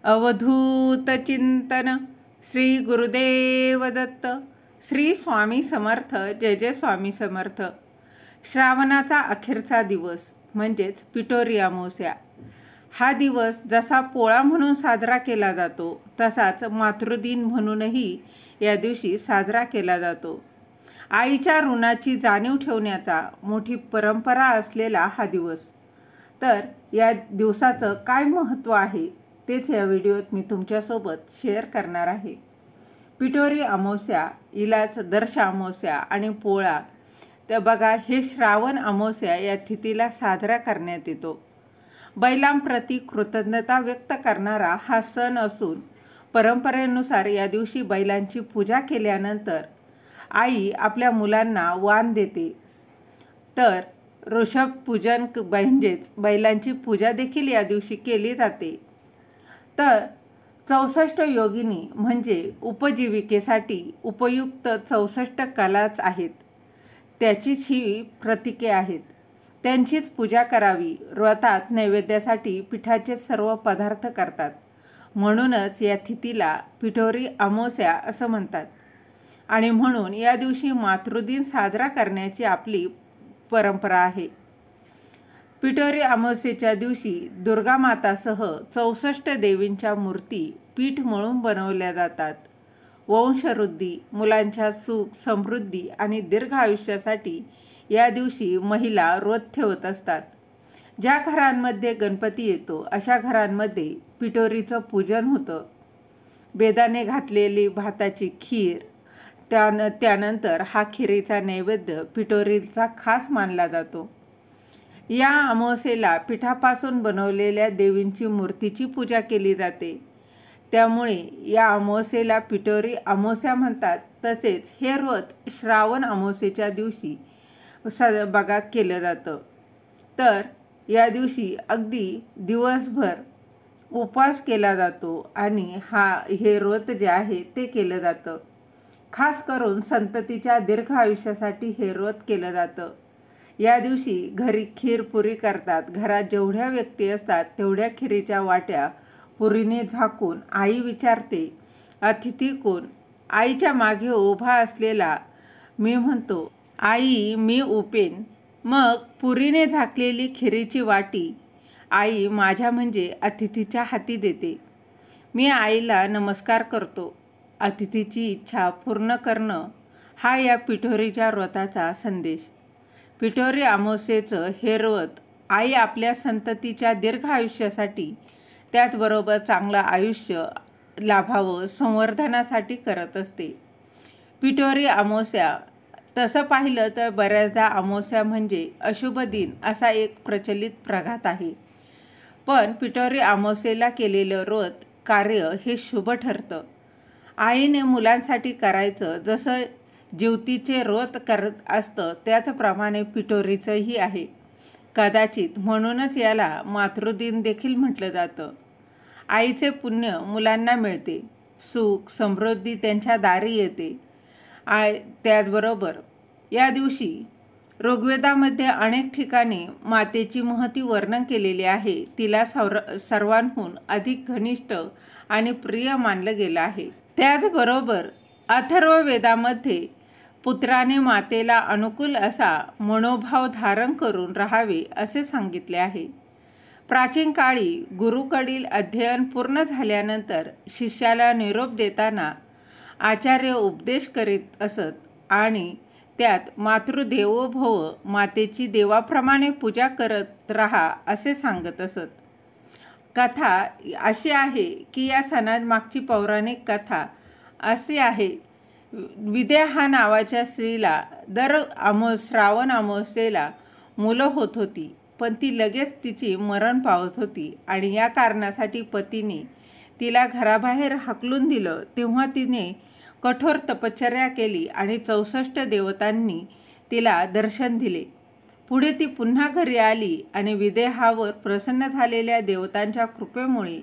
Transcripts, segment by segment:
अवधूत चिंतन श्री गुरुदेव दत्त. श्री स्वामी समर्थ. जय जय स्वामी समर्थ. श्रावणाचा अखेरचा दिवस म्हणजेच पिठोरी अमावस्या. हा दिवस जसा पोळा म्हणून साजरा केला जातो तसाच मातृदिन म्हणूनही या दिवशी साजरा केला जातो. आईच्या ऋणाची जाणीव ठेवण्याचा मोठी परंपरा असलेला हा दिवस. तर या दिवसाचं काय महत्त्व आहे तेच या व्हिडिओत मी तुमच्यासोबत शेअर करणार आहे. पिठोरी अमावस्या, इलाच दर्श अमावस्या आणि पोळा, तर बघा हे श्रावण अमावस्या या तिथीला साजरा करण्यात येतो. बैलांप्रती कृतज्ञता व्यक्त करणारा हा सण असून परंपरेनुसार या दिवशी बैलांची पूजा केल्यानंतर आई आपल्या मुलांना वाण देते. तर ऋषभ पूजन म्हणजेच बैलांची पूजा देखील या दिवशी केली जाते. तर 64 योगिनी म्हणजे उपजीविकेसाठी उपयुक्त 64 कलाच आहेत. त्याचीच ही प्रतीके आहेत. त्यांचीच पूजा करावी. व्रतात नैवेद्यासाठी पिठाचे सर्व पदार्थ करतात. म्हणूनच या तिथीला पिठोरी अमावस्या असं म्हणतात. आणि म्हणून या दिवशी मातृदिन साजरा करण्याची आपली परंपरा आहे. पिठोरी अमावस्येच्या दिवशी दुर्गा मातासह 64 देवींच्या मूर्ती पीठ मळून बनवल्या जातात. वंशवृद्धी, मुलांच्या सुख समृद्धी आणि दीर्घ आयुष्यासाठी या दिवशी महिला व्रत ठेवत असतात. ज्या घरांमध्ये गणपती येतो अशा घरांमध्ये पिठोरीचं पूजन होतं. बेदाणे घातलेली भाताची खीर, त्यानंतर हा खिरीचा नैवेद्य पिठोरीचा खास मानला जातो. या अमावस्येला पिठापासून बनवलेल्या देवींची मूर्तीची पूजा केली जाते. त्यामुळे या अमावस्येला पिठोरी अमावस्या म्हणतात. तसेच हे व्रत श्रावण अमावस्येच्या दिवशी बघा केलं जातं. तर या दिवशी अगदी दिवसभर उपवास केला जातो आणि हे व्रत जे आहे ते केलं जातं. खास करून संततीच्या दीर्घ आयुष्यासाठी हे व्रत केलं जातं. या दिवशी घरी खीर पुरी करतात. घरात जेवढ्या व्यक्ती असतात तेवढ्या खिरीच्या वाट्या पुरीने झाकून आई विचारते, अतिथी कोण? आईच्या मागे उभा असलेला मी म्हणतो, आई मी उपेन. मग पुरीने झाकलेली खिरीची वाटी आई माझ्या म्हणजे अतिथीच्या हाती देते. मी आईला नमस्कार करतो. अतिथीची इच्छा पूर्ण करणं हा या पिठोरीच्या व्रताचा संदेश. पिठोरी अमावस्येचं हे व्रत आई आपल्या संततीच्या दीर्घ आयुष्यासाठी, त्याचबरोबर चांगलं आयुष्य लाभावं संवर्धनासाठी करत असते. पिठोरी अमावस्या तसं पाहिलं तर बऱ्याचदा अमावस्या म्हणजे अशुभ दिन असा एक प्रचलित प्रघात आहे. पण पिठोरी अमावस्येला केलेलं व्रत कार्य हे शुभ ठरतं. आईने मुलांसाठी करायचं जसं ज्योतीचे व्रत करत असतं त्याचप्रमाणे पिठोरीचंही आहे. कदाचित म्हणूनच याला मातृदिन देखील म्हटलं जातं. आईचे पुण्य मुलांना मिळते. सुख समृद्धी त्यांच्या दारी येते. त्याचबरोबर या दिवशी ऋग्वेदामध्ये अनेक ठिकाणी मातेची महती वर्णन केलेली आहे. तिला सर्वांहून अधिक घनिष्ठ आणि प्रिय मानलं गेलं आहे. त्याचबरोबर अथर्ववेदामध्ये पुत्राने मातेला अनुकूल असा मनोभाव धारण करून राहावे असे सांगितले आहे. प्राचीन काळी गुरुकडील अध्ययन पूर्ण झाल्यानंतर शिष्याला निरोप देताना आचार्य उपदेश करीत असत आणि त्यात मातृदेवो भव, मातेची देवाप्रमाणे पूजा करत राहा असे सांगत असत. कथा अशी आहे की या सणामागची पौराणिक कथा अशी आहे. विद्या नावाच्या स्त्रीला दर श्रावण अमावस्येला मुलं होत होती. पण ती लगेच तिची मरण पावत होती आणि या कारणासाठी पतीने तिला घराबाहेर हाकलून दिलं. तेव्हा तिने कठोर तपश्चर्या केली आणि 64 देवतांनी तिला दर्शन दिले. पुढे ती पुन्हा घरी आली आणि विदेहावर प्रसन्न झालेल्या देवतांच्या कृपेमुळे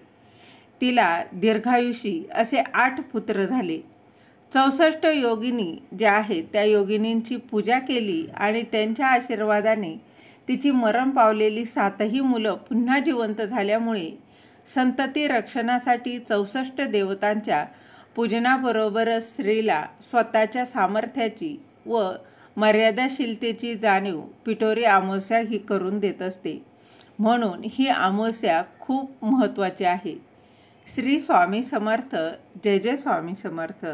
तिला दीर्घायुषी असे 8 पुत्र झाले. 64 योगिनी ज्या आहेत त्या योगिनींची पूजा केली आणि त्यांच्या आशीर्वादाने तिची मरण पावलेली 7ही मुलं पुन्हा जिवंत झाल्यामुळे संतती रक्षणासाठी 64 देवतांच्या पूजनाबरोबरच स्त्रीला स्वतःच्या सामर्थ्याची व मर्यादाशीलतेची जाणीव पिठोरी अमावस्या ही करून देत असते. म्हणून ही अमावस्या खूप महत्त्वाची आहे. श्री स्वामी समर्थ. जय जय स्वामी समर्थ.